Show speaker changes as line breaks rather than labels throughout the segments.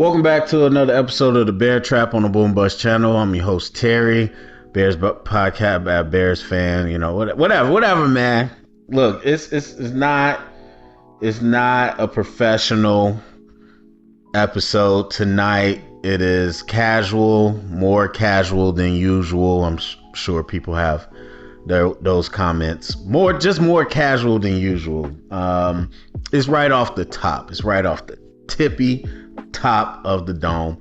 Welcome back to another episode of the Bear Trap on the Boom Bust channel. I'm your host Terry, Bears podcast by Bears fan. You know, whatever, man. Look, it's not a professional episode tonight. It is casual, more casual than usual. I'm sure people have those comments. More casual than usual. It's right off the top. It's right off the tippy top of the dome.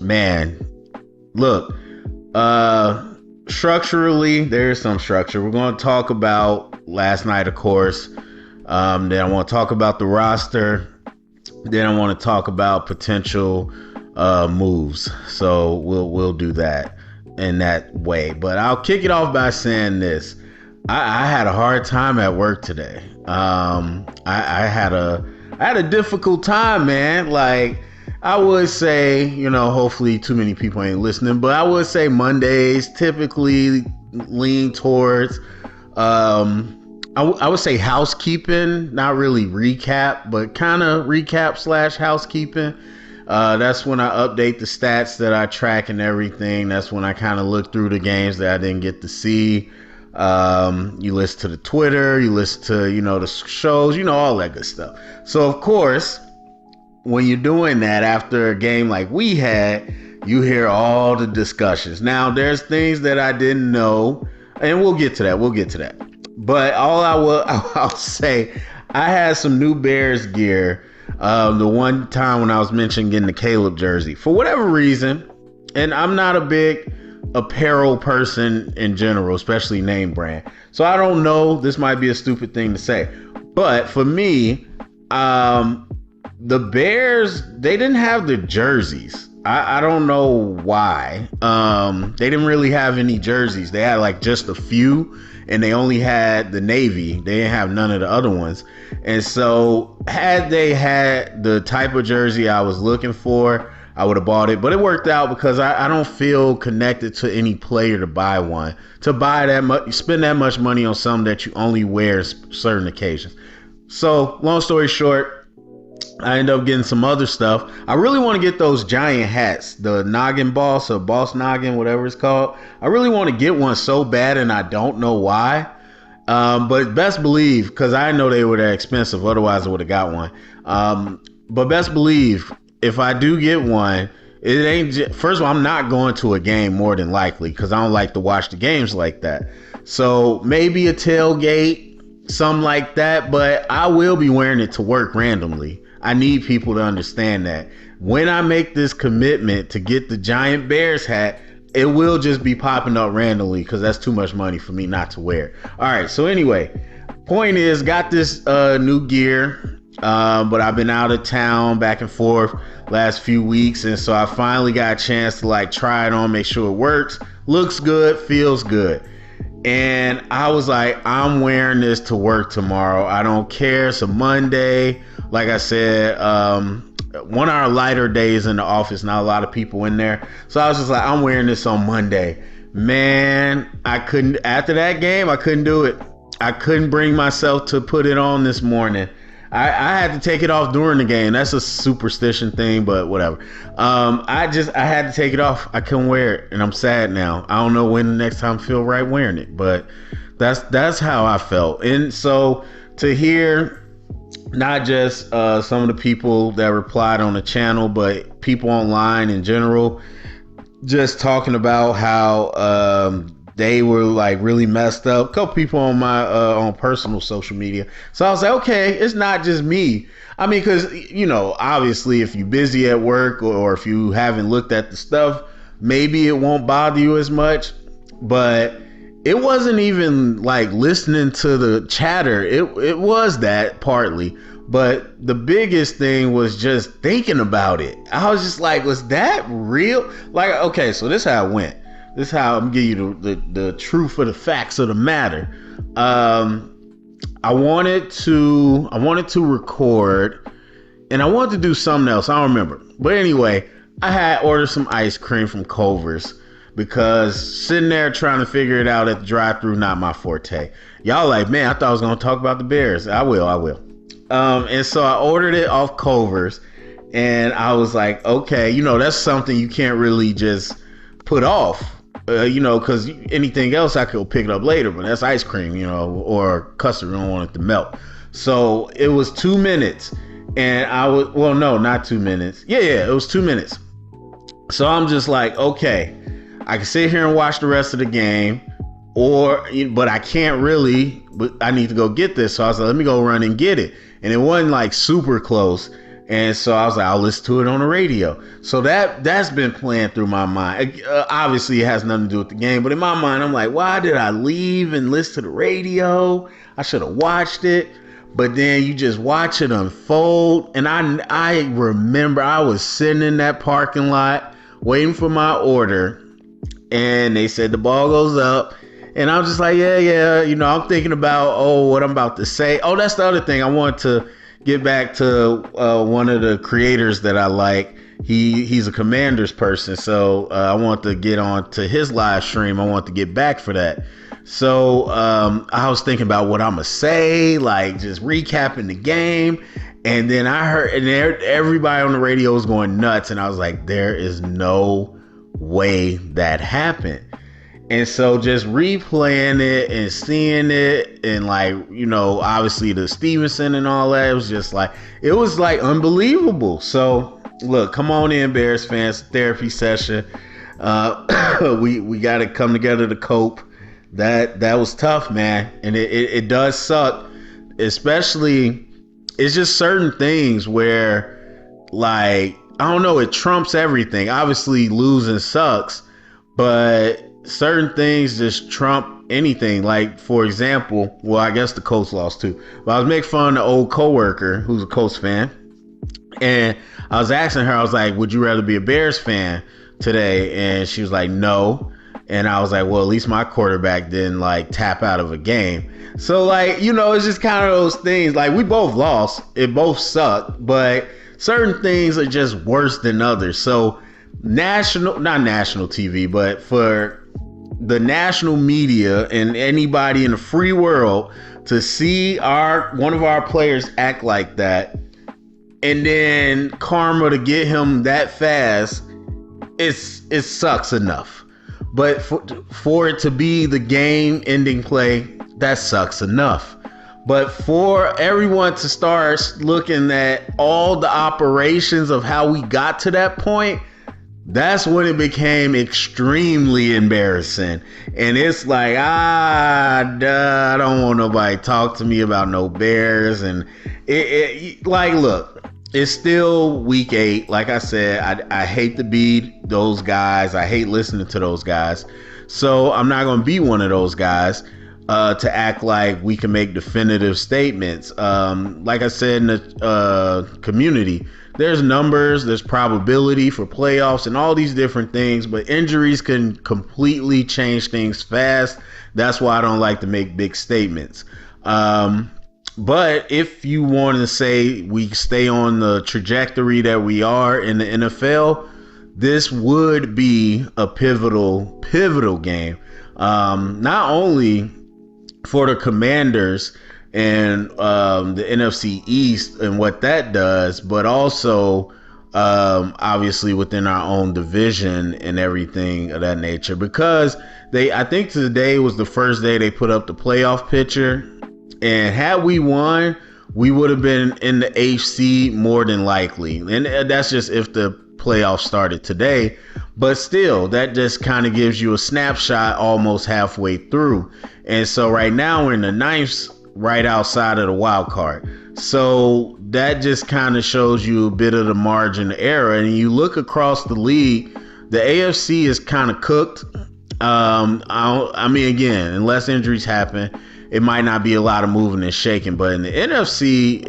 Man, look, structurally, there's some structure. We're going to talk about last night, of course. Then I want to talk about the roster. Then I want to talk about potential moves. So we'll do that in that way. But I'll kick it off by saying this. I had a hard time at work today. I had a difficult time, man. Like, I would say, you know, hopefully too many people ain't listening, but I would say Mondays typically lean towards, I would say housekeeping, not really recap, but kind of recap / housekeeping. That's when I update the stats that I track and everything. That's when I kind of look through the games that I didn't get to see. You listen to the Twitter, you listen to, you know, the shows, you know, all that good stuff. So of course, when you're doing that after a game like we had, you hear all the discussions. Now there's things that I didn't know, and we'll get to that. But I'll say, I had some new Bears gear. The one time when I was mentioning getting the Caleb jersey, for whatever reason, and I'm not a big apparel person in general, especially name brand. So I don't know, this might be a stupid thing to say, but for me, the Bears, they didn't have the jerseys. I don't know why. They didn't really have any jerseys. They had like just a few, and they only had the navy. They didn't have none of the other ones. And so had they had the type of jersey I was looking for, I would have bought it. But it worked out because I don't feel connected to any player to buy one. To buy that much, spend that much money on something that you only wear certain occasions. So long story short, I ended up getting some other stuff. I really want to get those giant hats, the noggin boss or boss noggin, whatever it's called. I really want to get one so bad, and I don't know why. But best believe, because I know they were that expensive, otherwise I would have got one. But best believe, if I do get one, it ain't first of all, I'm not going to a game more than likely, because I don't like to watch the games like that. So maybe a tailgate, something like that, but I will be wearing it to work randomly. I need people to understand that when I make this commitment to get the giant Bears hat, it will just be popping up randomly because that's too much money for me not to wear. All right. So anyway, point is, got this new gear, but I've been out of town back and forth last few weeks. And so I finally got a chance to like try it on, make sure it works, looks good, feels good. And I was like, I'm wearing this to work tomorrow. I don't care. It's a Monday. Like I said, one of our lighter days in the office, not a lot of people in there. So I was just like, I'm wearing this on Monday. Man, I couldn't, after that game, I couldn't do it. I couldn't bring myself to put it on this morning. I had to take it off during the game. That's a superstition thing, but whatever. I had to take it off. I couldn't wear it, and I'm sad now. I don't know when the next time I feel right wearing it, but that's how I felt. And so to hear not just some of the people that replied on the channel, but people online in general, just talking about how they were like really messed up. A couple people on my on personal social media. So I was like, okay, it's not just me. I mean, because, you know, obviously if you're busy at work or if you haven't looked at the stuff, maybe it won't bother you as much. But it wasn't even like listening to the chatter. It was that partly. But the biggest thing was just thinking about it. I was just like, was that real? Like, okay, so this is how it went. This is how I'm giving you the truth of the facts of the matter. I wanted to record, and I wanted to do something else. I don't remember. But anyway, I had ordered some ice cream from Culver's because sitting there trying to figure it out at the drive-thru, not my forte. Y'all like, man, I thought I was going to talk about the Bears. I will. And so I ordered it off Culver's, And I was like, okay, that's something you can't really just put off, because anything else I could pick it up later, but that's ice cream, or custard. You don't want it to melt. So it was 2 minutes, and no, not 2 minutes. Yeah, it was 2 minutes. So I'm just like, okay, I can sit here and watch the rest of the game, but I can't really, but I need to go get this. So I was like, let me go run and get it. And it wasn't like super close. And so I was like, I'll listen to it on the radio. So that's been playing through my mind. Obviously, it has nothing to do with the game, but in my mind, I'm like, why did I leave and listen to the radio? I should have watched it. But then you just watch it unfold. And I remember I was sitting in that parking lot waiting for my order. And they said the ball goes up. And I'm just like, yeah. I'm thinking about, what I'm about to say. Oh, that's the other thing. I want to get back to one of the creators that I like. He's a Commanders person. So I want to get on to his live stream. I want to get back for that. So I was thinking about what I'm going to say, like just recapping the game. And then I heard, and everybody on the radio was going nuts. And I was like, there is no way that happened. And so just replaying it and seeing it and obviously the Stevenson and all that, it was like unbelievable. So look, come on in, Bears fans, therapy session. We got to come together to cope. That was tough, man. And it does suck, especially it's just certain things where I don't know, it trumps everything. Obviously losing sucks, but certain things just trump anything. Like, for example, well, I guess the Colts lost too, but I was making fun of the old coworker who's a Colts fan. And I was asking her, I was like, would you rather be a Bears fan today? And she was like, no. And I was like, well, at least my quarterback didn't tap out of a game. So it's just kind of those things. We both lost. It both sucked, but certain things are just worse than others. So not national TV, but for the national media and anybody in the free world to see one of our players act like that, and then karma to get him that fast, it sucks enough. But for it to be the game-ending play, that sucks enough. But for everyone to start looking at all the operations of how we got to that point, that's when it became extremely embarrassing. And it's like, I don't want nobody to talk to me about no Bears. And look, it's still week 8. Like I said, I hate to be those guys. I hate listening to those guys. So I'm not going to be one of those guys to act like we can make definitive statements. Like I said in the community, there's numbers, there's probability for playoffs and all these different things, but injuries can completely change things fast. That's why I don't like to make big statements. But if you want to say we stay on the trajectory that we are in the NFL, this would be a pivotal game. Not only for the Commanders and the NFC East and what that does, but also obviously within our own division and everything of that nature. Because I think today was the first day they put up the playoff picture. And had we won, we would have been in the AFC more than likely. And that's just if the playoffs started today. But still, that just kind of gives you a snapshot almost halfway through. And so right now we're in the 9th, right outside of the wild card. So that just kind of shows you a bit of the margin of error. And you look across the league, the AFC is kind of cooked. I mean, again, unless injuries happen, it might not be a lot of moving and shaking, but in the NFC,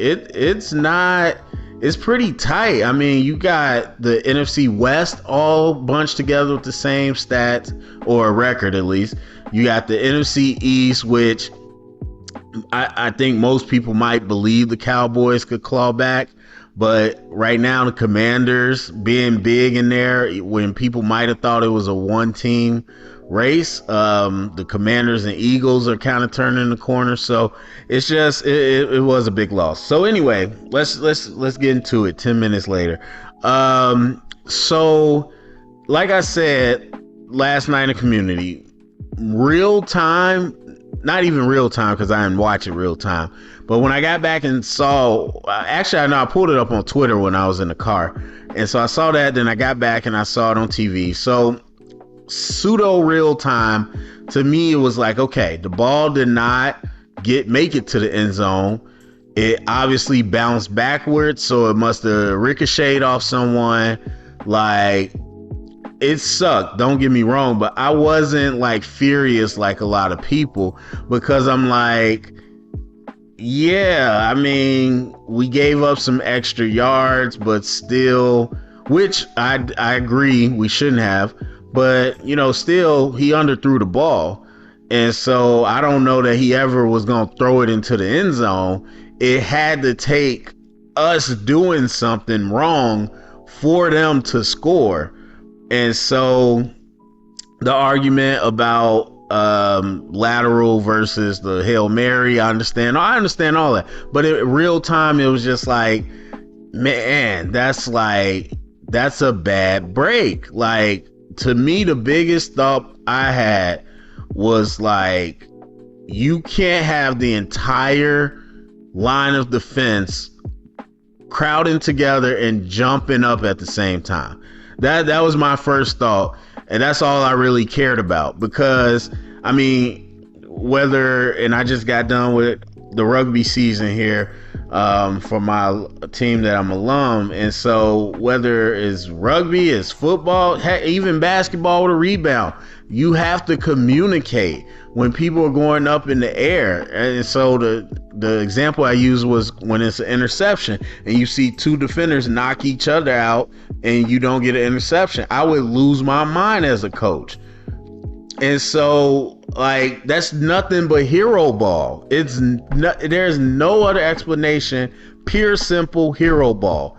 it's pretty tight. I mean, you got the NFC West all bunched together with the same stats, or a record at least. You got the NFC East, which I think most people might believe the Cowboys could claw back. But right now, the Commanders being big in there, when people might have thought it was a one team race. The Commanders and Eagles are kind of turning the corner, so it's just it was a big loss. So anyway, let's get into it. 10 minutes later. So like I said last night in the community, real time, not even real time because I didn't watch it real time, but when I got back and saw, actually I know I pulled it up on Twitter when I was in the car, and so I saw that, then I got back and I saw it on TV. So pseudo real time, to me it was like, okay, the ball did not make it to the end zone. It obviously bounced backwards, so it must have ricocheted off someone. Like, it sucked, don't get me wrong, but I wasn't like furious like a lot of people, because I'm like, yeah, I mean, we gave up some extra yards, but still, which I agree we shouldn't have, but you know, still he underthrew the ball. And so I don't know that he ever was going to throw it into the end zone. It had to take us doing something wrong for them to score. And so the argument about lateral versus the Hail Mary, I understand all that, but in real time it was just like, man, that's a bad break. Like, to me, the biggest thought I had was like, you can't have the entire line of defense crowding together and jumping up at the same time. That was my first thought, and that's all I really cared about, because I mean, and I just got done with the rugby season here for my team that I'm alum, and so whether it's rugby, it's football, heck, even basketball with a rebound, you have to communicate when people are going up in the air. And so the example I used was when it's an interception and you see two defenders knock each other out and you don't get an interception, I would lose my mind as a coach. And so, like, that's nothing but hero ball. There's no other explanation. Pure, simple hero ball.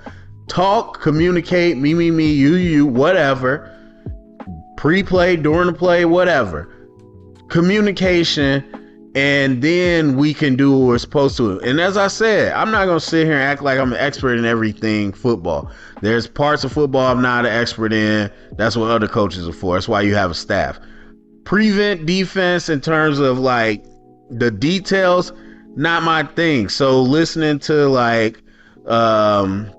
Talk, communicate, me, you, whatever. Pre-play, during the play, whatever. Communication, and then we can do what we're supposed to. And as I said, I'm not going to sit here and act like I'm an expert in everything football. There's parts of football I'm not an expert in. That's what other coaches are for. That's why you have a staff. Prevent defense in terms of like the details, not my thing. So listening to like, I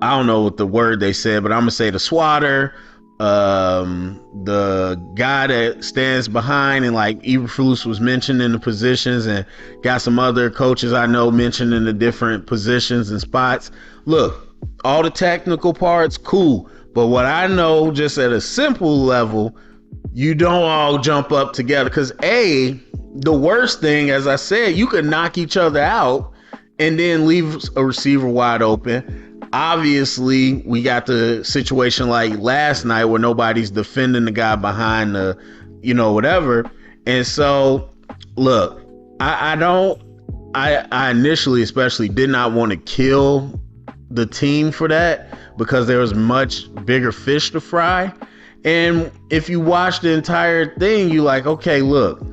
don't know what the word they said, but I'm gonna say the swatter, the guy that stands behind, and like Eberflus was mentioned in the positions, and got some other coaches I know mentioned in the different positions and spots. Look, all the technical parts, cool. But what I know just at a simple level, you don't all jump up together, because the worst thing, as I said, you could knock each other out and then leave a receiver wide open. Obviously, we got the situation like last night where nobody's defending the guy behind the, whatever. And so, look, I initially especially did not want to kill the team for that, because there was much bigger fish to fry. And if you watch the entire thing, you like, okay, look,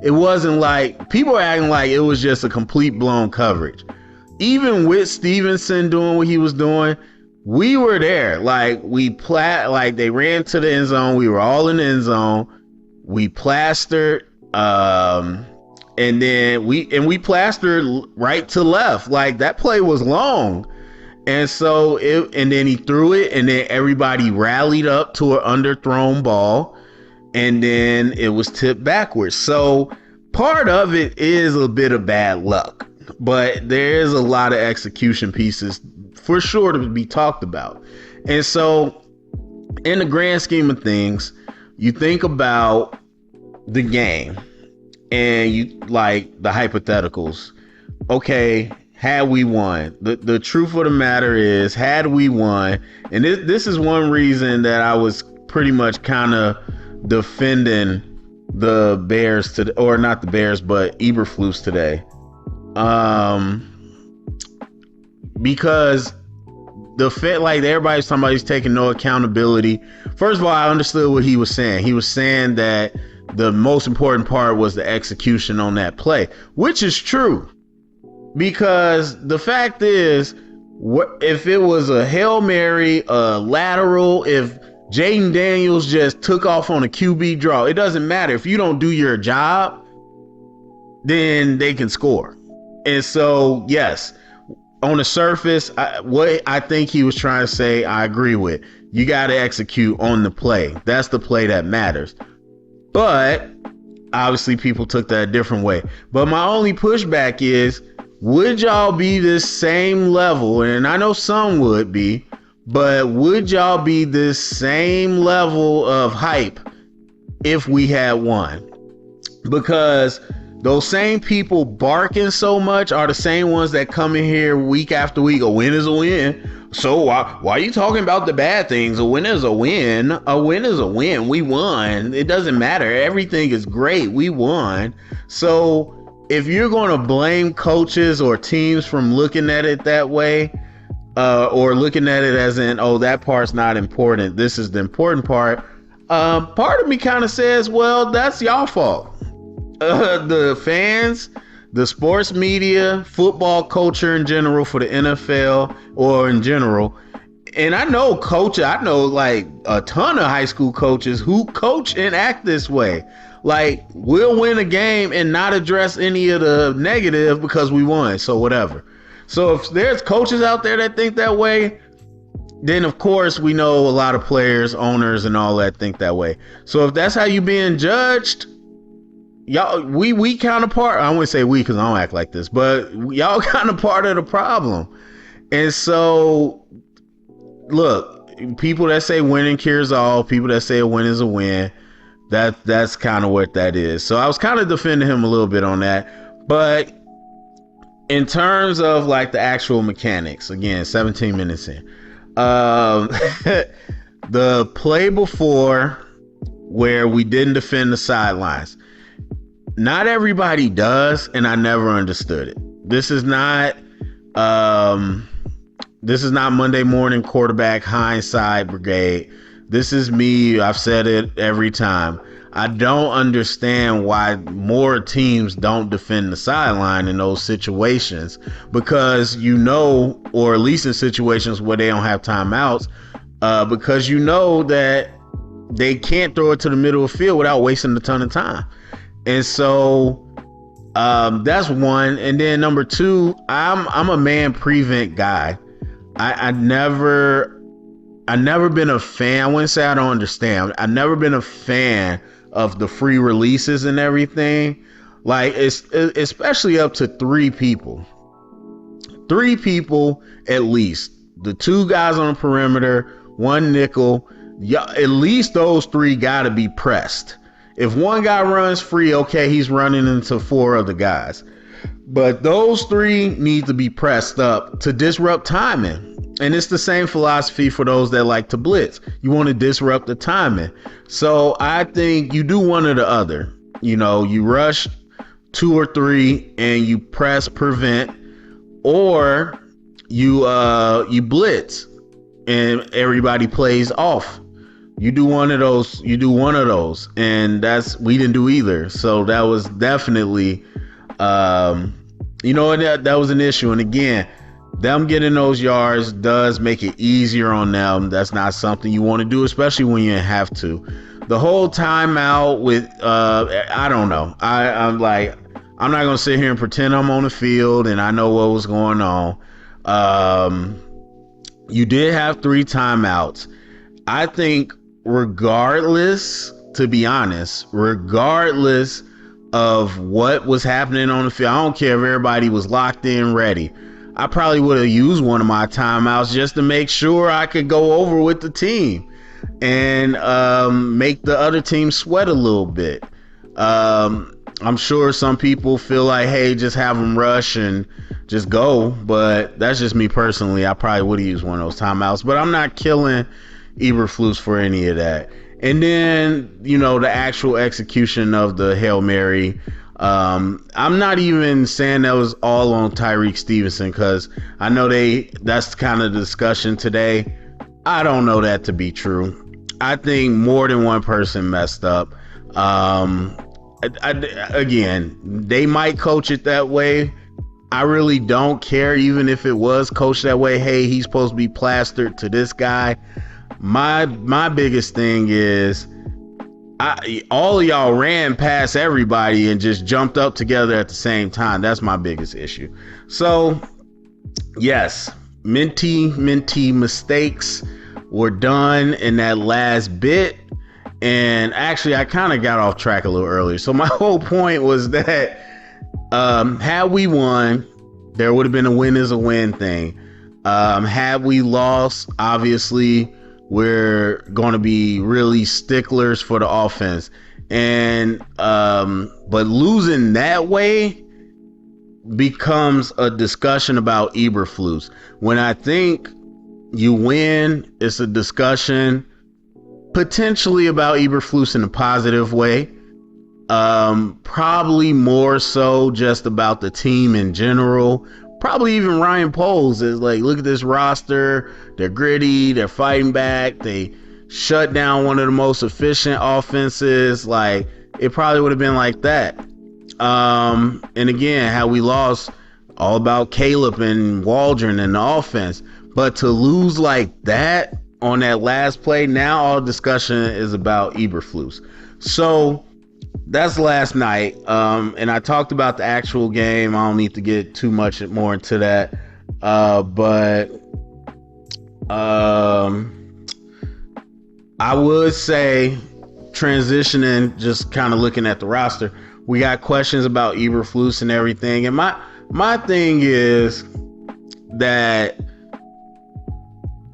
it wasn't like people are acting like it was just a complete blown coverage. Even with Stevenson doing what he was doing, we were there. Like they ran to the end zone. We were all in the end zone. We plastered, and then we plastered right to left. Like, that play was long. And so and then he threw it, and then everybody rallied up to an underthrown ball, and then it was tipped backwards. So part of it is a bit of bad luck, but there is a lot of execution pieces for sure to be talked about. And so in the grand scheme of things, you think about the game and you like the hypotheticals. Okay, had we won, the truth of the matter is, had we won, and this is one reason that I was pretty much kind of defending the Bears today, or not the Bears, but Eberflus today, because like everybody's somebody's taking no accountability. First of all, I understood what he was saying. He was saying that the most important part was the execution on that play, which is true. Because the fact is, if it was a Hail Mary, a lateral, if Jaden Daniels just took off on a QB draw, it doesn't matter. If you don't do your job, then they can score. And so, yes, on the surface, what I think he was trying to say, I agree with. You got to execute on the play. That's the play that matters. But obviously people took that a different way. But my only pushback is, would y'all be this same level? And I know some would be, but would y'all be this same level of hype if we had won? Because those same people barking so much are the same ones that come in here week after week. A win is a win. So why are you talking about the bad things? A win is a win. A win is a win. We won. It doesn't matter. Everything is great. We won. So if you're going to blame coaches or teams from looking at it that way, or looking at it as in, oh, that part's not important, this is the important part, part of me kind of says, well, that's y'all fault. The fans, the sports media, football culture in general for the NFL or in general. And I know like a ton of high school coaches who coach and act this way. Like, we'll win a game and not address any of the negative because we won. So whatever. So if there's coaches out there that think that way, then of course we know a lot of players, owners, and all that think that way. So if that's how you being judged, y'all, we kind of part. I wouldn't say we because I don't act like this, but y'all kind of part of the problem. And so, look, people that say winning cures all, people that say a win is a win, that's kind of what that is. So I was kind of defending him a little bit on that. But in terms of like the actual mechanics, again, 17 minutes in, the play before where we didn't defend the sidelines, not everybody does, and I never understood it. This is not Monday morning quarterback hindsight brigade. This is me. I've said it every time. I don't understand why more teams don't defend the sideline in those situations, because or at least in situations where they don't have timeouts, because that they can't throw it to the middle of the field without wasting a ton of time. And so that's one. And then number two, I'm a man prevent guy. I never been a fan. I wouldn't say I don't understand. I've never been a fan of the free releases and everything. Like, it's especially up to three people at least. The two guys on the perimeter, one nickel. Yeah, at least those three got to be pressed. If one guy runs free, okay, he's running into four other guys. But those three need to be pressed up to disrupt timing. And it's the same philosophy for those that like to blitz. You want to disrupt the timing. So I think you do one or the other. You rush two or three and you press prevent, or you blitz and everybody plays off. You do one of those, and we didn't do either. So that was definitely, that was an issue. And again, them getting those yards does make it easier on them. That's not something you want to do, especially when you have to. The whole timeout with, I don't know. I'm not going to sit here and pretend I'm on the field and I know what was going on. You did have 3 timeouts. I think regardless of what was happening on the field, I don't care if everybody was locked in ready. I probably would have used one of my timeouts just to make sure I could go over with the team and make the other team sweat a little bit. I'm sure some people feel like, hey, just have them rush and just go. But that's just me personally. I probably would have used one of those timeouts. But I'm not killing Eberflus for any of that. And then, the actual execution of the Hail Mary. I'm not even saying that was all on Tyreek Stevenson, because I know that's kind of the discussion today. I don't know that to be true. I think more than one person messed up. Again, they might coach it that way. I really don't care, even if it was coached that way. Hey, he's supposed to be plastered to this guy. My biggest thing is, all of y'all ran past everybody and just jumped up together at the same time. That's my biggest issue. So, yes, minty mistakes were done in that last bit. And actually, I kind of got off track a little earlier. So my whole point was that had we won, there would have been a win is a win thing. Had we lost, obviously, we're going to be really sticklers for the offense. And but losing that way becomes a discussion about Eberflus. When I think you win, it's a discussion potentially about Eberflus in a positive way. Probably more so just about the team in general. Probably even Ryan Poles is like, look at this roster. They're gritty. They're fighting back. They shut down one of the most efficient offenses. Like, it probably would have been like that. And again, how we lost, all about Caleb and Waldron and the offense. But to lose like that on that last play, now all discussion is about Eberflus. So that's last night. And I talked about the actual game. I don't need to get too much more into that. But I would say, transitioning, just kind of looking at the roster, we got questions about Eberflus and everything. And my thing is that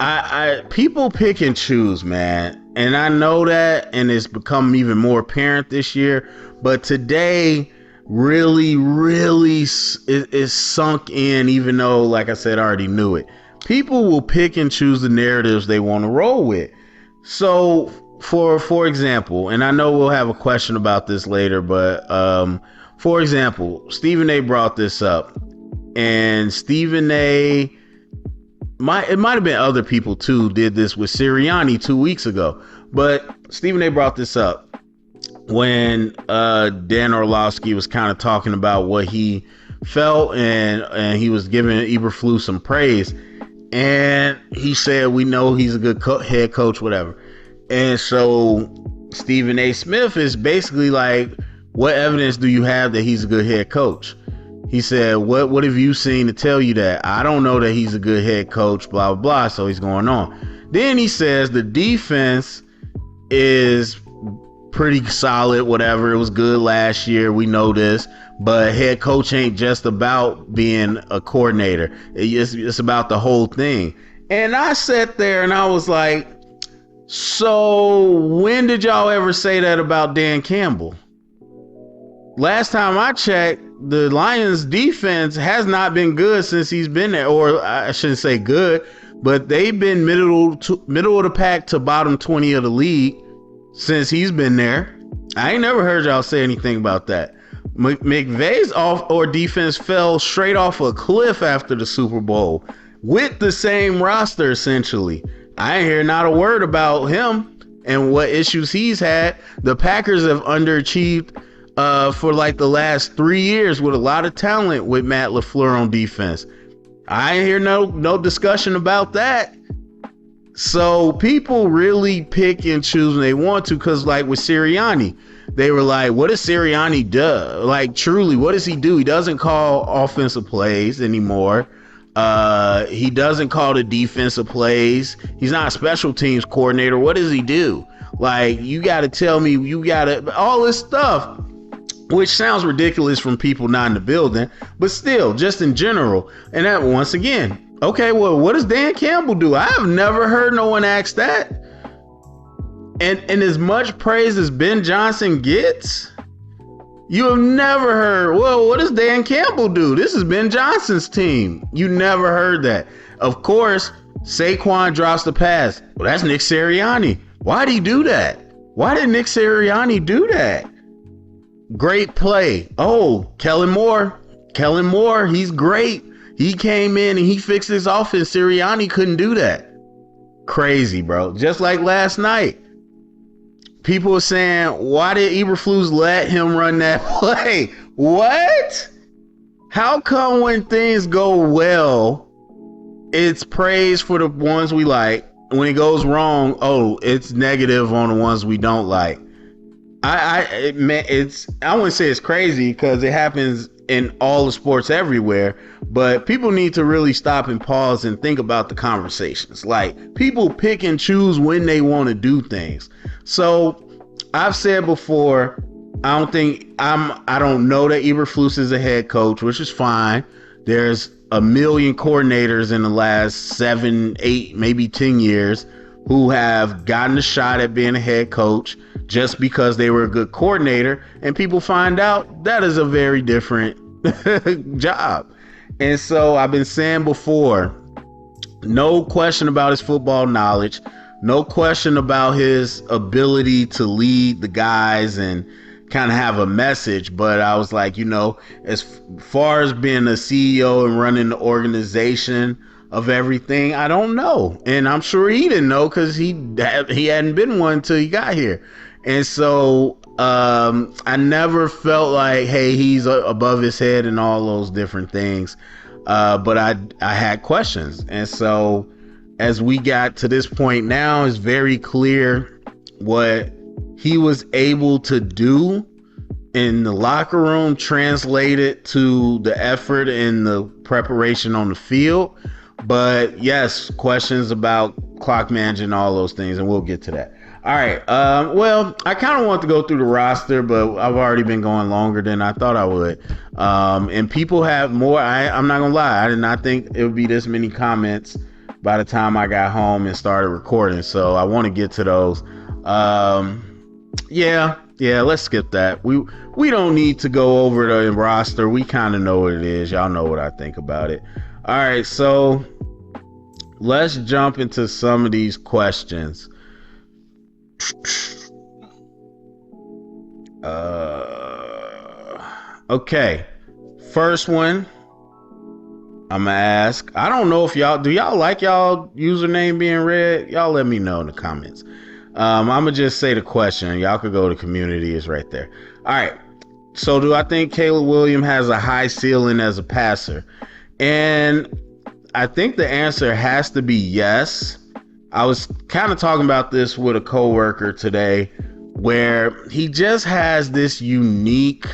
I people pick and choose, man. And I know that, and it's become even more apparent this year. But today really is sunk in, even though, like I said, I already knew it. People will pick and choose the narratives they want to roll with. So, for example, and I know we'll have a question about this later, but for example, Stephen A. brought this up. And Stephen A., it might have been other people too did this with Sirianni 2 weeks ago, but Stephen A. brought this up when Dan Orlovsky was kind of talking about what he felt, and he was giving Eberflus some praise, and he said, we know he's a good head coach, whatever. And so Stephen A. Smith is basically like, what evidence do you have that he's a good head coach? He said, what have you seen to tell you that? I don't know that he's a good head coach, blah, blah, blah. So he's going on. Then he says the defense is pretty solid, whatever. It was good last year. We know this. But head coach ain't just about being a coordinator. It's about the whole thing. And I sat there and I was like, so when did y'all ever say that about Dan Campbell? Last time I checked, the Lions defense has not been good since he's been there, or I shouldn't say good, but they've been middle of the pack to bottom 20 of the league since he's been there. I ain't never heard y'all say anything about that. McVay's defense fell straight off a cliff after the Super Bowl with the same roster, essentially. I ain't hear not a word about him and what issues he's had. The Packers have underachieved for like the last 3 years with a lot of talent with Matt LaFleur on defense. I ain't hear no discussion about that. So people really pick and choose when they want to, because like with Sirianni, they were like, what does Sirianni do? Like, truly, what does he do? He doesn't call offensive plays anymore. He doesn't call the defensive plays. He's not a special teams coordinator. What does he do? Like, you got to tell me, all this stuff, which sounds ridiculous from people not in the building, but still, just in general. And that, once again, okay, well, what does Dan Campbell do? I have never heard no one ask that. And as much praise as Ben Johnson gets, you have never heard, well, what does Dan Campbell do? This is Ben Johnson's team. You never heard that. Of course, Saquon drops the pass. Well, that's Nick Sirianni. Why did he do that? Why did Nick Sirianni do that? Great play. Oh, Kellen Moore. Kellen Moore, he's great. He came in and he fixed his offense. Sirianni couldn't do that. Crazy, bro. Just like last night. People were saying, why did Eberflus let him run that play? What? How come when things go well, it's praise for the ones we like? When it goes wrong, oh, it's negative on the ones we don't like. I wouldn't say it's crazy because it happens in all the sports everywhere, but people need to really stop and pause and think about the conversations. Like, people pick and choose when they want to do things. So I've said before, I don't know that Eberflus is a head coach, which is fine. There's a million coordinators in the last 7, 8, maybe 10 years who have gotten a shot at being a head coach just because they were a good coordinator, and people find out that is a very different job. And so I've been saying before, no question about his football knowledge, no question about his ability to lead the guys and kind of have a message. But I was like, as far as being a CEO and running the organization of everything, I don't know. And I'm sure he didn't know because he hadn't been one until he got here. And so I never felt like, hey, he's above his head and all those different things. But I had questions. And so as we got to this point now, it's very clear what he was able to do in the locker room translated to the effort and the preparation on the field. But yes, questions about clock managing, all those things, and we'll get to that. All right. Well, I kind of want to go through the roster, but I've already been going longer than I thought I would. And people have more. I'm not going to lie. I did not think it would be this many comments by the time I got home and started recording. So I want to get to those. Yeah, let's skip that. We don't need to go over the roster. We kind of know what it is. Y'all know what I think about it. All right, so let's jump into some of these questions. Okay, first one I'm gonna ask. I don't know if do y'all like y'all username being read? Y'all let me know in the comments. I'm gonna just say the question. Y'all could go to community, it's right there. All right, so do I think Caleb Williams has a high ceiling as a passer? And I think the answer has to be yes. I was kind of talking about this with a coworker today, where he just has this unique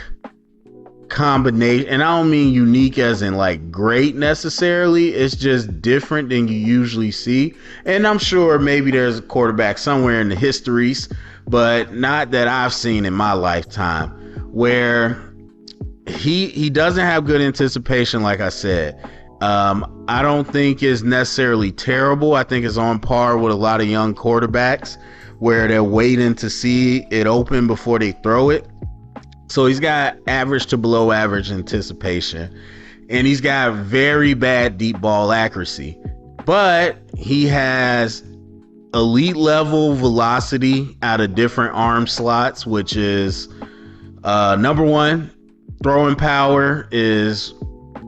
combination. And I don't mean unique as in like great necessarily. It's just different than you usually see. And I'm sure maybe there's a quarterback somewhere in the histories, but not that I've seen in my lifetime, where he doesn't have good anticipation, like I said. I don't think is necessarily terrible. I think it's on par with a lot of young quarterbacks where they're waiting to see it open before they throw it. So he's got average to below average anticipation, and he's got very bad deep ball accuracy, but he has elite level velocity out of different arm slots, which is number one. Throwing power is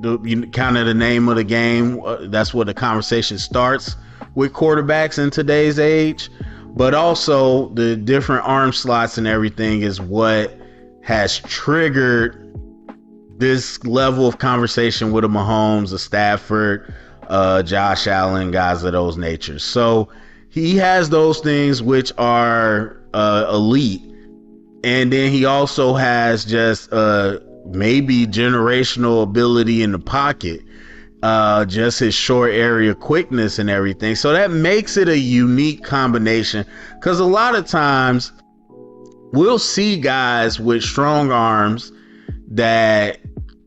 kind of the name of the game. That's where the conversation starts with quarterbacks in today's age. But also the different arm slots and everything is what has triggered this level of conversation with a Mahomes, a Stafford, Josh Allen, guys of those natures. So he has those things which are elite. And then he also has just maybe generational ability in the pocket, just his short area quickness and everything. So that makes it a unique combination, because a lot of times we'll see guys with strong arms that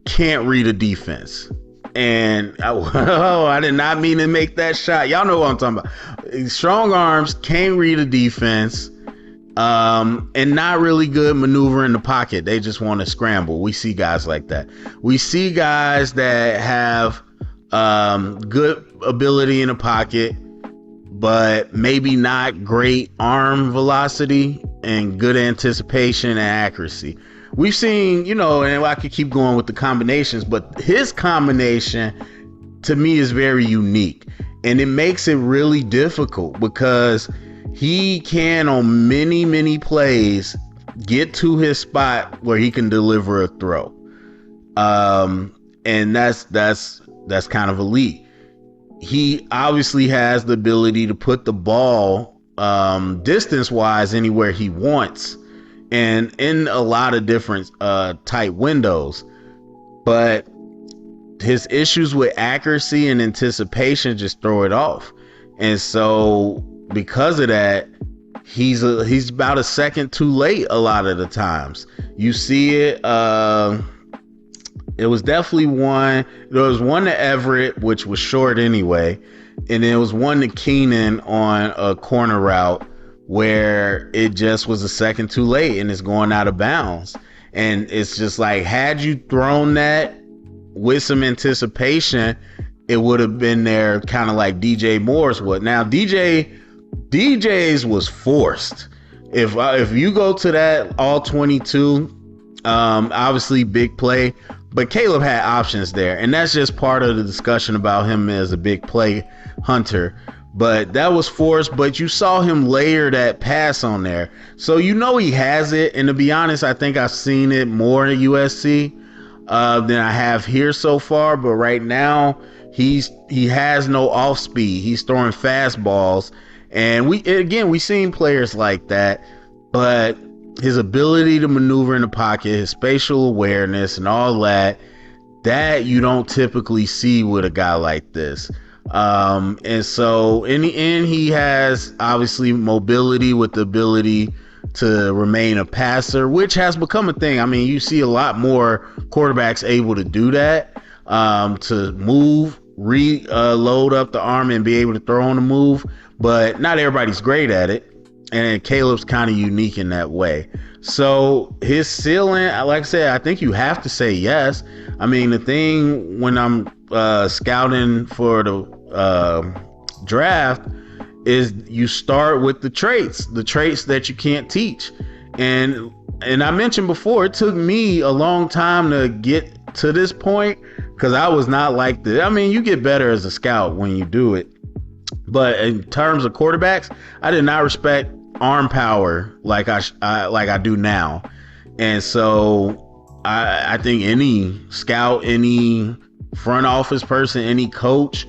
can't read a defense. And I did not mean to make that shot. Y'all know what I'm talking about. Strong arms can't read a defense. And not really good maneuver in the pocket. They just want to scramble. We see guys like that. We see guys that have good ability in the pocket, but maybe not great arm velocity and good anticipation and accuracy. we've seen, you know, and I could keep going with the combinations, but his combination to me is very unique, and it makes it really difficult because he can on many plays get to his spot where he can deliver a throw. And that's kind of elite. He obviously has the ability to put the ball distance wise anywhere he wants and in a lot of different tight windows, but his issues with accuracy and anticipation just throw it off. And so because of that, he's about a second too late a lot of the times. You see it. It was definitely one. There was one to Everett, which was short anyway, and there was one to Keenan on a corner route where it just was a second too late and it's going out of bounds. And it's just like, had you thrown that with some anticipation, it would have been there, kind of like DJ Moore's was. Now DJ's was forced. If you go to that all 22, obviously big play, but Caleb had options there, and that's just part of the discussion about him as a big play hunter. But that was forced, but you saw him layer that pass on there, so you know he has it. And to be honest, I think I've seen it more at USC than I have here so far. But right now, he has no off speed. He's throwing fastballs, and we seen players like that, but his ability to maneuver in the pocket, his spatial awareness, and all that you don't typically see with a guy like this. And so in the end, he has obviously mobility with the ability to remain a passer, which has become a thing. I mean, you see a lot more quarterbacks able to do that, to move, load up the arm and be able to throw on the move, but not everybody's great at it. And Caleb's kind of unique in that way. So his ceiling, like I said, I think you have to say yes. I mean, the thing when I'm scouting for the draft is you start with the traits that you can't teach. And I mentioned before, it took me a long time to get to this point because I was not like this. I mean, you get better as a scout when you do it. But in terms of quarterbacks, I did not respect arm power like I do now. And so I think any scout, any front office person, any coach,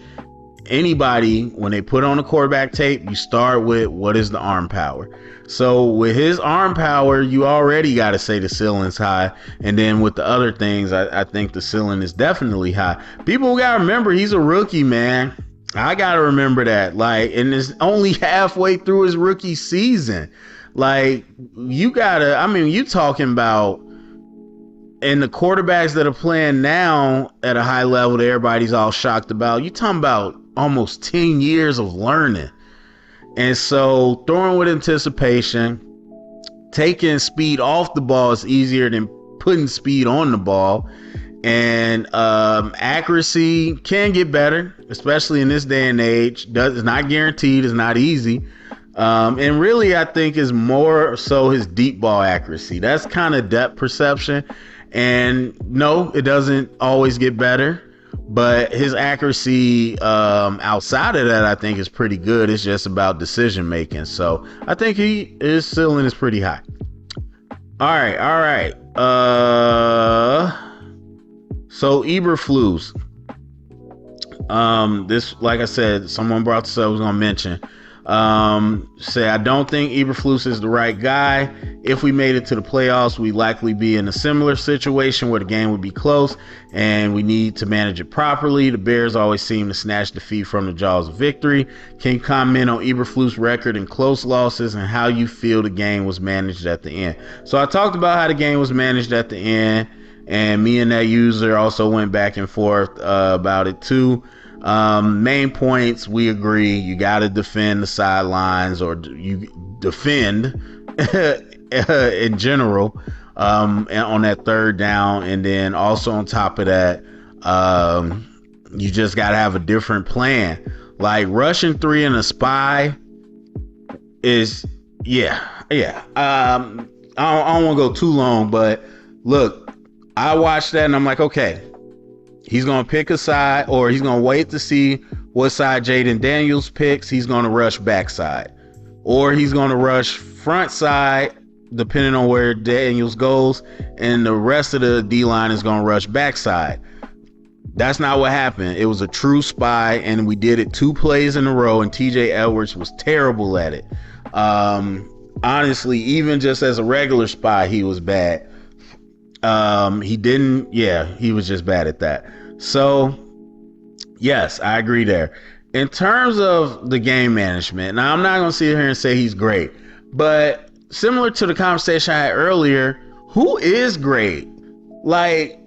anybody, when they put on a quarterback tape, you start with what is the arm power. So with his arm power, you already got to say the ceiling's high. And then with the other things, I think the ceiling is definitely high. People got to remember, he's a rookie, man. I got to remember that. Like, and it's only halfway through his rookie season. Like, you talking about, and the quarterbacks that are playing now at a high level that everybody's all shocked about, you talking about almost 10 years of learning. And so throwing with anticipation, taking speed off the ball is easier than putting speed on the ball. And accuracy can get better, especially in this day and age. It's not guaranteed. It's not easy. And really, I think is more so his deep ball accuracy. That's kind of depth perception. And no, it doesn't always get better. But his accuracy outside of that, I think, is pretty good. It's just about decision making. So I think his ceiling is pretty high. All right. So Eberflus, this, like I said, someone brought this up, I was going to mention, say, I don't think Eberflus is the right guy. If we made it to the playoffs, we'd likely be in a similar situation where the game would be close and we need to manage it properly. The Bears always seem to snatch defeat from the jaws of victory. Can you comment on Eberflus' record in close losses and how you feel the game was managed at the end? So I talked about how the game was managed at the end. And me and that user also went back and forth about it too. Main points, we agree. You got to defend the sidelines, or you defend in general on that third down. And then also on top of that, you just got to have a different plan. Like rushing 3 and a spy is, yeah. I don't want to go too long, but Look, I watched that and I'm like, okay, he's going to pick a side, or he's going to wait to see what side Jaden Daniels picks. He's going to rush backside, or he's going to rush front side, depending on where Daniels goes, and the rest of the D-line is going to rush backside. That's not what happened. It was a true spy, and we did it 2 plays in a row, and TJ Edwards was terrible at it. Honestly, even just as a regular spy, he was bad. He was just bad at that. So, yes, I agree there. In terms of the game management, now I'm not going to sit here and say he's great, but similar to the conversation I had earlier, who is great? Like,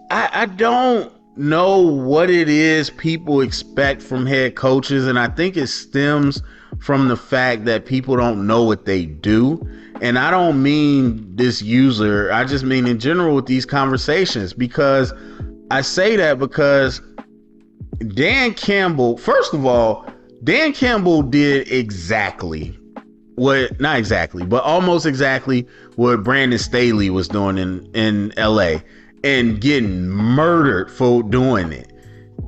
I don't know what it is people expect from head coaches, and I think it stems from the fact that people don't know what they do. And I don't mean this user, I just mean in general with these conversations, because I say that because Dan Campbell, first of all, Dan Campbell did not exactly, but almost exactly what Brandon Staley was doing in LA, and getting murdered for doing it.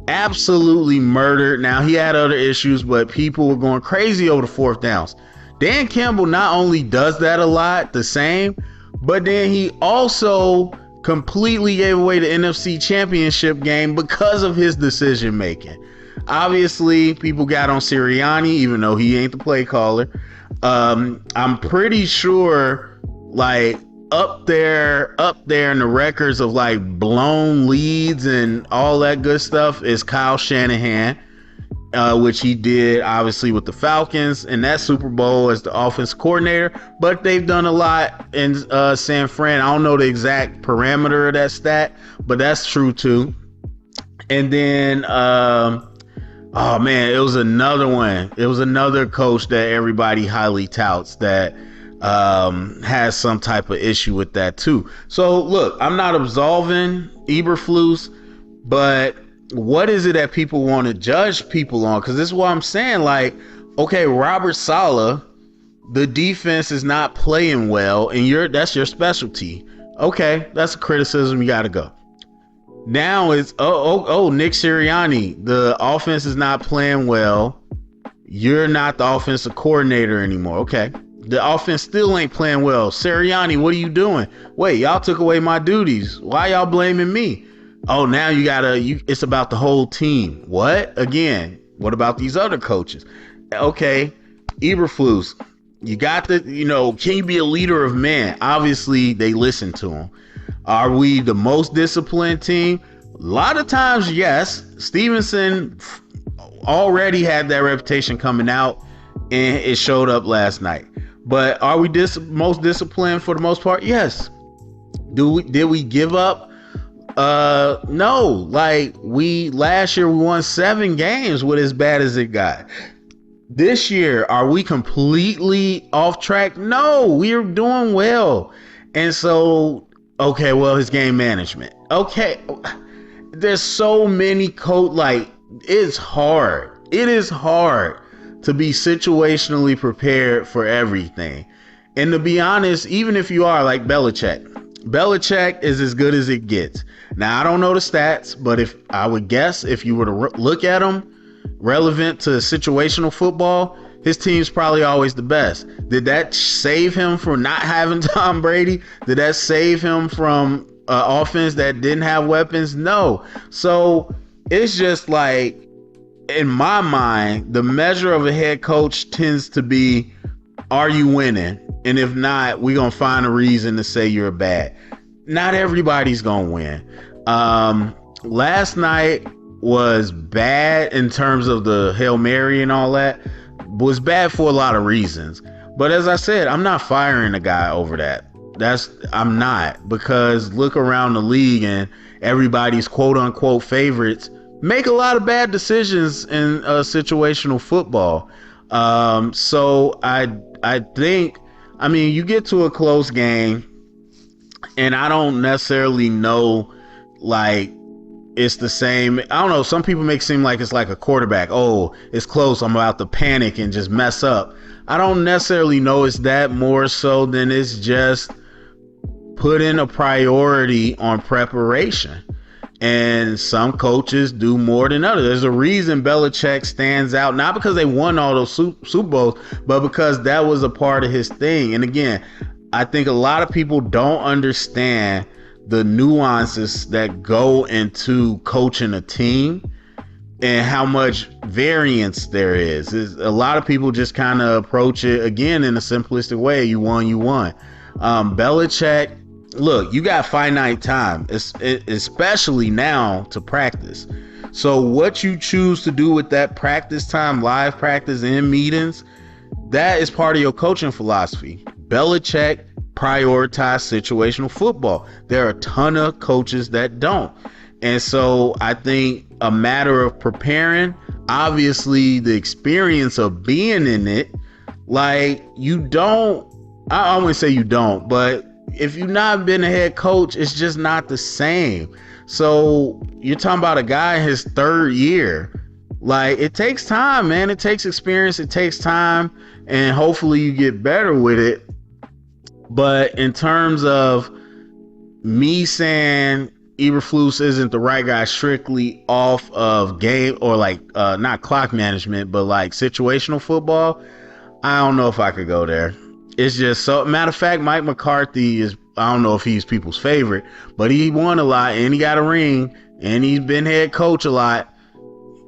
Absolutely murdered. Now, he had other issues, but people were going crazy over the 4th downs. Dan Campbell not only does that a lot, the same, but then he also completely gave away the NFC Championship game because of his decision making. Obviously, people got on Sirianni, even though he ain't the play caller. I'm pretty sure, like, up there in the records of like blown leads and all that good stuff is Kyle Shanahan, which he did obviously with the Falcons in that Super Bowl as the offense coordinator. But they've done a lot in San Fran. I don't know the exact parameter of that stat, but that's true too. And then oh man, it was another one. It was another coach that everybody highly touts that has some type of issue with that too. So look, I'm not absolving Eberflus, but what is it that people want to judge people on? Because this is what I'm saying. Like, okay, Robert Saleh, the defense is not playing well, and that's your specialty. Okay, that's a criticism. You got to go. Now it's Nick Sirianni, the offense is not playing well. You're not the offensive coordinator anymore. Okay. The offense still ain't playing well. Sirianni, what are you doing? Wait, y'all took away my duties. Why y'all blaming me? Oh, now it's about the whole team. What? Again, what about these other coaches? Okay, Eberflus, you got can you be a leader of men? Obviously, they listen to him. Are we the most disciplined team? A lot of times, yes. Stevenson already had that reputation coming out, and it showed up last night. But are we most disciplined for the most part? Yes. Did we give up? No. Like last year we won 7 games with as bad as it got. This year, are we completely off track? No, we're doing well. And so, okay, well, his game management. Okay, there's so many it's hard. It is hard to be situationally prepared for everything. And to be honest, even if you are like Belichick is as good as it gets. Now, I don't know the stats, but if you were to look at them relevant to situational football, his team's probably always the best. Did that save him from not having Tom Brady? Did that save him from offense that didn't have weapons? No. So it's just like, in my mind, the measure of a head coach tends to be, are you winning? And if not, we're going to find a reason to say you're bad. Not everybody's going to win. Last night was bad in terms of the Hail Mary and all that. Was bad for a lot of reasons. But as I said, I'm not firing a guy over that. I'm not, because look around the league and everybody's quote unquote favorites make a lot of bad decisions in situational football. So I think, you get to a close game, and I don't necessarily know, like, it's the same. I don't know. Some people make it seem like it's like a quarterback. Oh, it's close, I'm about to panic and just mess up. I don't necessarily know it's that, more so than it's just putting a priority on preparation. And some coaches do more than others. There's a reason Belichick stands out, not because they won all those Super Bowls, but because that was a part of his thing. And again, I think a lot of people don't understand the nuances that go into coaching a team and how much variance there is. A lot of people just kind of approach it, again, in a simplistic way. You won. Belichick, look, you got finite time, especially now, to practice. So what you choose to do with that practice time, live practice and meetings, that is part of your coaching philosophy. Belichick prioritized situational football. There are a ton of coaches that don't. And so I think a matter of preparing, obviously the experience of being in it, like I wouldn't say you don't, but if you've not been a head coach, it's just not the same. So you're talking about a guy in his third year. Like, it takes time, man. It takes experience. It takes time. And hopefully you get better with it. But in terms of me saying Eberflus isn't the right guy strictly off of game or not clock management, but like situational football, I don't know if I could go there. It's just so, matter of fact, Mike McCarthy is, I don't know if he's people's favorite, but he won a lot and he got a ring and he's been head coach a lot.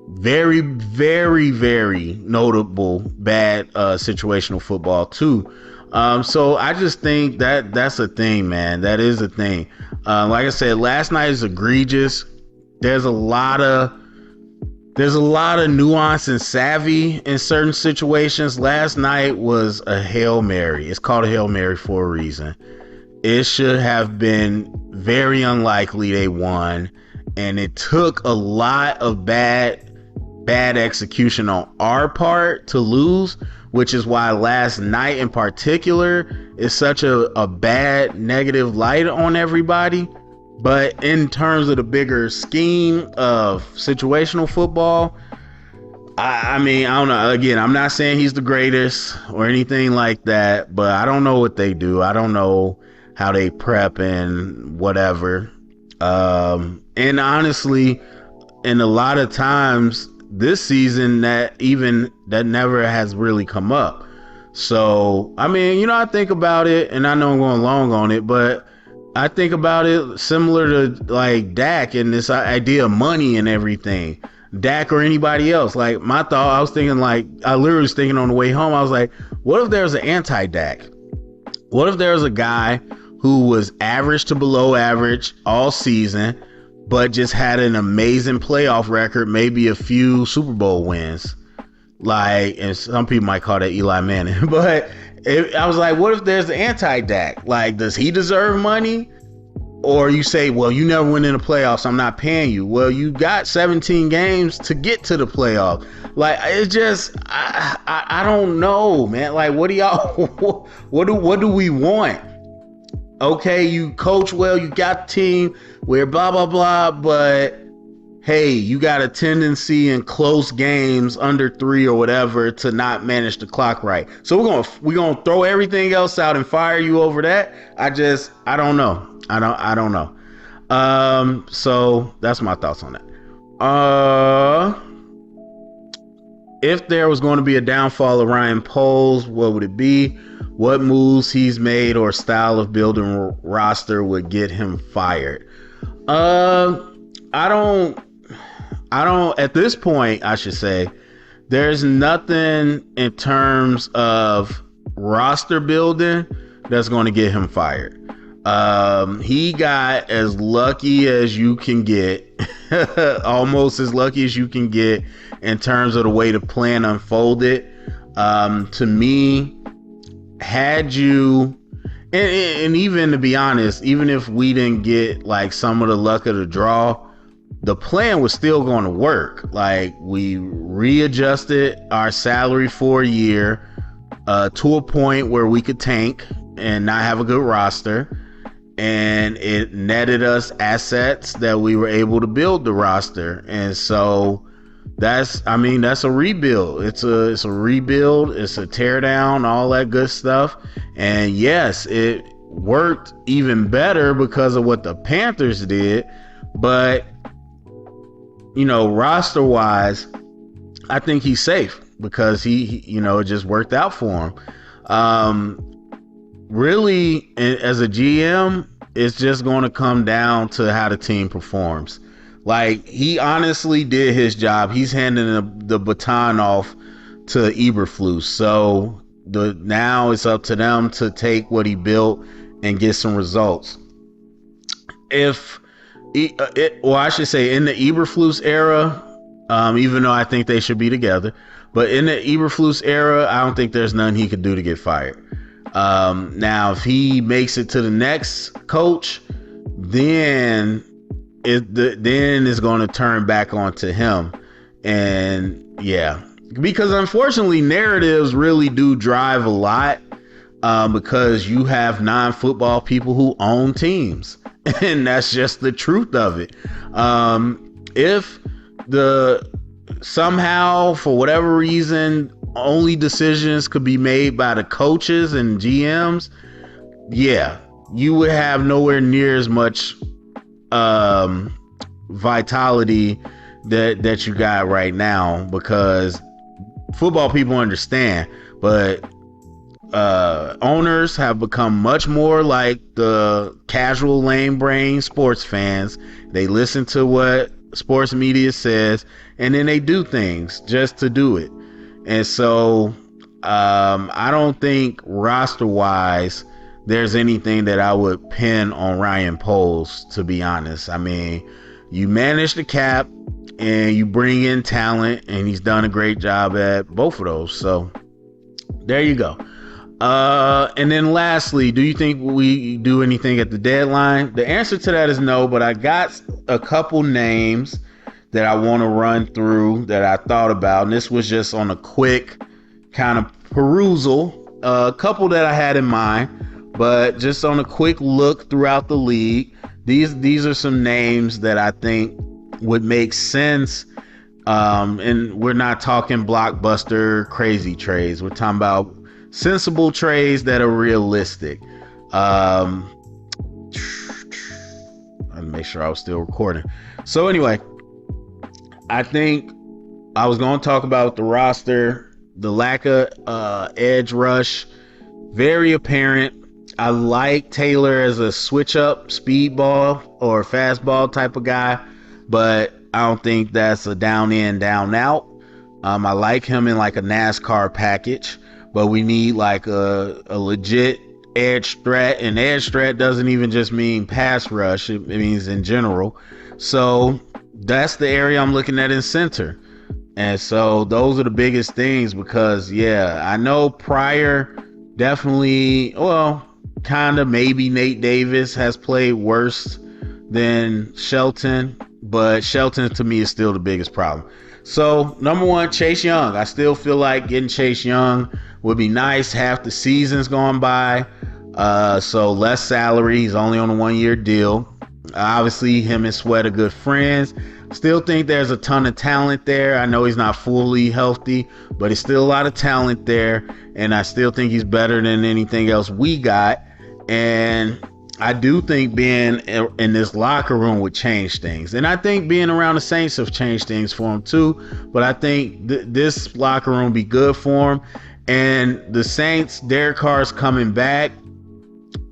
Very, very, very notable bad situational football too. So I just think that's a thing, man. That is a thing. Like I said, last night is egregious. There's a lot of nuance and savvy in certain situations. Last night was a Hail Mary. It's called a Hail Mary for a reason. It should have been very unlikely they won. And it took a lot of bad execution on our part to lose, which is why last night in particular is such a bad negative light on everybody. But in terms of the bigger scheme of situational football, I mean, I don't know. Again, I'm not saying he's the greatest or anything like that, but I don't know what they do. I don't know how they prep and whatever. And honestly, in a lot of times this season, that never has really come up. So, I mean, I think about it, and I know I'm going long on it, but I think about it similar to like Dak and this idea of money and everything. Dak or anybody else. Like, my thought, I literally was thinking on the way home, I was like, what if there's an anti-Dak? What if there's a guy who was average to below average all season, but just had an amazing playoff record, maybe a few Super Bowl wins? Like, and some people might call that Eli Manning, but I was like, what if there's the anti-Dak? Like, does he deserve money? Or you say, well, you never went in the playoffs, I'm not paying you. Well, you got 17 games to get to the playoffs. Like, it's just, I don't know, man. Like, what do y'all, what do we want? Okay, you coach well, you got the team where blah, blah, blah, but hey, you got a tendency in close games under 3 or whatever to not manage the clock right. So we're gonna throw everything else out and fire you over that. I don't know. I don't know. So that's my thoughts on that. If there was going to be a downfall of Ryan Poles, what would it be? What moves he's made or style of building roster would get him fired? I don't, at this point, I should say, there's nothing in terms of roster building that's going to get him fired. He got as lucky as you can get, almost as lucky as you can get in terms of the way the plan unfolded. To me, had you, and even to be honest, even if we didn't get like some of the luck of the draw, the plan was still going to work. Like, we readjusted our salary for a year to a point where we could tank and not have a good roster. And it netted us assets that we were able to build the roster. And so that's a rebuild. It's a rebuild. It's a tear down, all that good stuff. And yes, worked even better because of what the Panthers did. But, roster wise, I think he's safe because he it just worked out for him. Really, as a GM, it's just going to come down to how the team performs. Like, he honestly did his job. He's handing the baton off to Eberflus. So now it's up to them to take what he built and get some results. I should say in the Eberflus era, even though I think they should be together, but in the Eberflus era, I don't think there's nothing he could do to get fired. Now, if he makes it to the next coach, then it's going to turn back onto him. And yeah, because unfortunately narratives really do drive a lot, because you have non-football people who own teams, and that's just the truth of it. If somehow, for whatever reason, only decisions could be made by the coaches and GMs, yeah, you would have nowhere near as much vitality that you got right now, because football people understand, but owners have become much more like the casual lame brain sports fans. They listen to what sports media says, and then they do things just to do it. And so I don't think roster wise there's anything that I would pin on Ryan Poles, to be honest. I mean, you manage the cap and you bring in talent, and he's done a great job at both of those. So there you go. And then lastly, do you think we do anything at the deadline? The answer to that is no, but I got a couple names that I want to run through that I thought about. And this was just on a quick kind of perusal, a couple that I had in mind, but just on a quick look throughout the league. These are some names that I think would make sense. And we're not talking blockbuster crazy trades. We're talking about sensible trades that are realistic. I'll make sure I was still recording. So anyway, I think I was going to talk about the roster, the lack of edge rush, very apparent. I like Taylor as a switch up speedball or fastball type of guy, but I don't think that's a down in, down out. I like him in like a NASCAR package, but we need like a legit edge threat, and edge threat doesn't even just mean pass rush. It means in general. So that's the area I'm looking at in center. And so those are the biggest things, because yeah, I know Pryor definitely, well, kind of maybe Nate Davis has played worse than Shelton, but Shelton to me is still the biggest problem. So number one, Chase Young. I still feel like getting Chase Young would be nice. Half the season's gone by, so less salary. He's only on a 1-year deal. Obviously, him and Sweat are good friends. Still think there's a ton of talent there. I know he's not fully healthy, but it's still a lot of talent there, and I still think he's better than anything else we got. And I do think being in this locker room would change things. And I think being around the Saints have changed things for him too. But I think this locker room would be good for him. And the Saints, Derek Carr's coming back,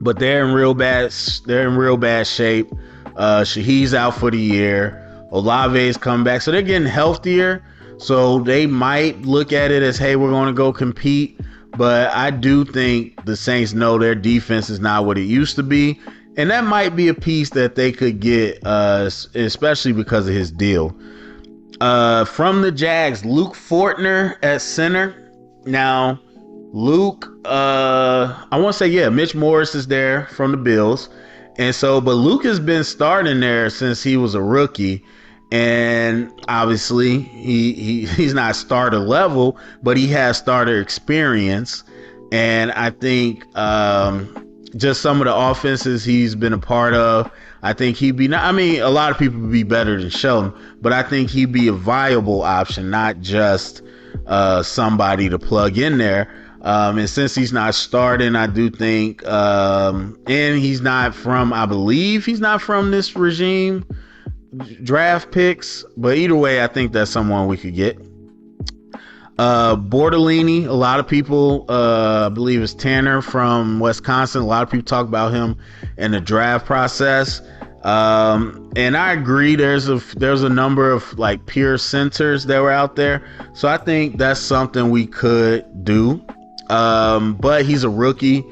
but they're in real bad shape. Shahid's out for the year. Olave's coming back. So they're getting healthier. So they might look at it as, hey, we're going to go compete. But I do think the Saints know their defense is not what it used to be. And that might be a piece that they could get, especially because of his deal. From the Jags, Luke Fortner at center. Now, Luke, I want to say, yeah, Mitch Morris is there from the Bills. And so, but Luke has been starting there since he was a rookie. And obviously he's not starter level, but he has starter experience. And I think just some of the offenses he's been a part of, I think he'd be, a lot of people would be better than Shelton, but I think he'd be a viable option, not just somebody to plug in there. And since he's not starting, I do think, and he's not from, I believe he's not from this regime draft picks, but either way, I think that's someone we could get. Bortolini, a lot of people, I believe it's Tanner from Wisconsin. A lot of people talk about him in the draft process. And I agree, there's a number of like pure centers that were out there. So I think that's something we could do. But he's a rookie.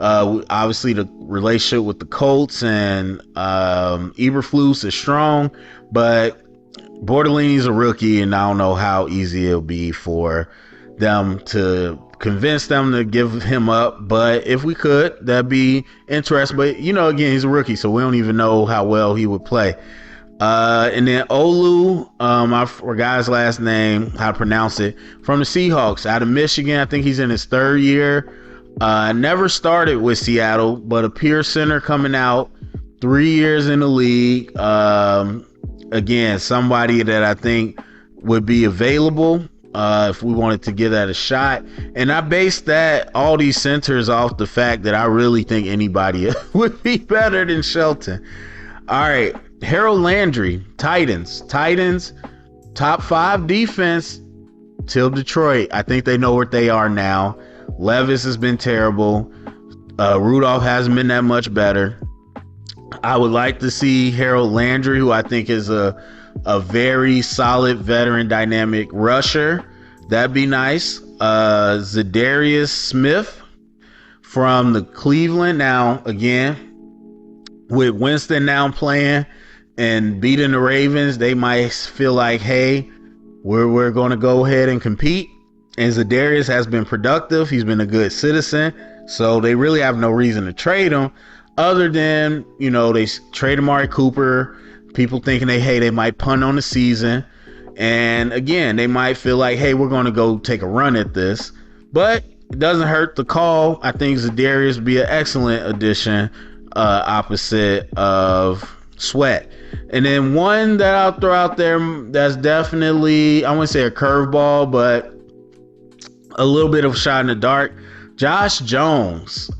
Obviously the relationship with the Colts and Eberflus is strong, but Bortolini's a rookie, and I don't know how easy it'll be for them to convince them to give him up. But if we could, that'd be interesting. But again, he's a rookie, so we don't even know how well he would play. And then Olu, I forgot his last name, how to pronounce it, from the Seahawks out of Michigan. I think he's in his third year. Never started with Seattle, but a pure center coming out, 3 years in the league. Again, somebody that I think would be available if we wanted to give that a shot. And I base all these centers off the fact that I really think anybody would be better than Shelton. All right, Harold Landry, Titans, top 5 defense till Detroit. I think they know what they are now. Levis has been terrible. Rudolph hasn't been that much better. I would like to see Harold Landry, who I think is a very solid veteran dynamic rusher. That'd be nice. Zadarius Smith from the Cleveland. Now, again, with Winston now playing and beating the Ravens, they might feel like, hey, we're going to go ahead and compete. And Zadarius has been productive. He's been a good citizen. So they really have no reason to trade him other than, they trade Amari Cooper. People thinking they might punt on the season. And again, they might feel like, hey, we're going to go take a run at this. But it doesn't hurt the call. I think Zadarius would be an excellent addition opposite of Sweat. And then one that I'll throw out there that's definitely, I wouldn't say a curveball, but a little bit of a shot in the dark. Josh Jones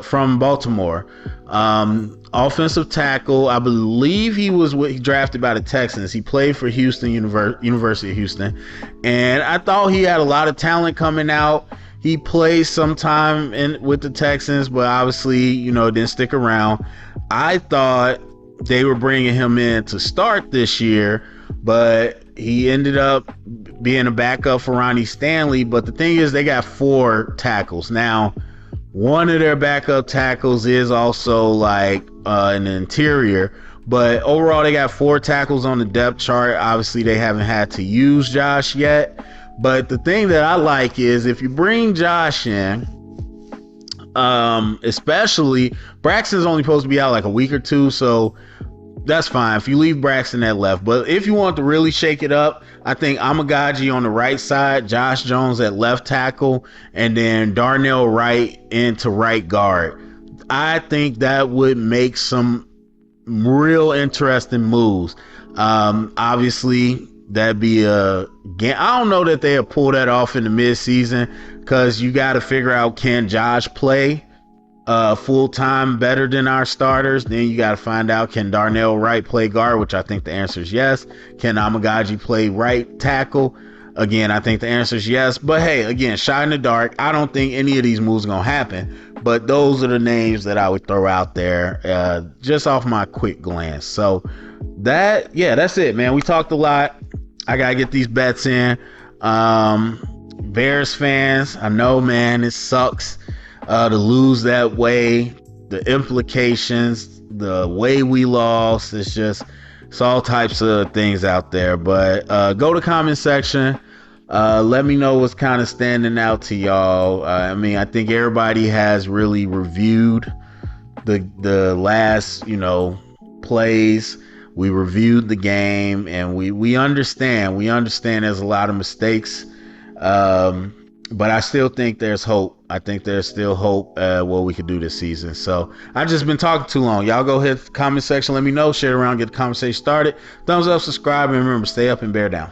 from Baltimore, offensive tackle. I believe he was drafted by the Texans. He played for Houston University of Houston, and I thought he had a lot of talent coming out. He played sometime with the Texans, but obviously, didn't stick around. I thought they were bringing him in to start this year, but he ended up being a backup for Ronnie Stanley. But the thing is, they got 4 tackles. Now, one of their backup tackles is also like an interior. But overall, they got 4 tackles on the depth chart. Obviously, they haven't had to use Josh yet. But the thing that I like is if you bring Josh in, especially Braxton's only supposed to be out like a week or two, so that's fine if you leave Braxton at left. But if you want to really shake it up, I think Amagaji on the right side, Josh Jones at left tackle, and then Darnell Wright into right guard. I think that would make some real interesting moves. Obviously, that'd be I don't know that they'll pull that off in the midseason, because you got to figure out, can Josh play full-time better than our starters? Then you got to find out, can Darnell Wright play guard, which I think the answer is yes. Can Amagaji play right tackle? Again, I think the answer is yes. But hey, again, shot in the dark. I don't think any of these moves are going to happen, but those are the names that I would throw out there just off my quick glance. So that's it, man. We talked a lot. I got to get these bets in. Bears fans, I know, man, it sucks to lose that way. The implications, the way we lost, it's all types of things out there. But go to comment section. Let me know what's kind of standing out to y'all. I think everybody has really reviewed the last, plays. We reviewed the game, and we understand. We understand there's a lot of mistakes. But I still think there's hope. I think there's still hope what we could do this season. So I've just been talking too long. Y'all go hit the comment section. Let me know. Share it around. Get the conversation started. Thumbs up, subscribe, and remember, stay up and bear down.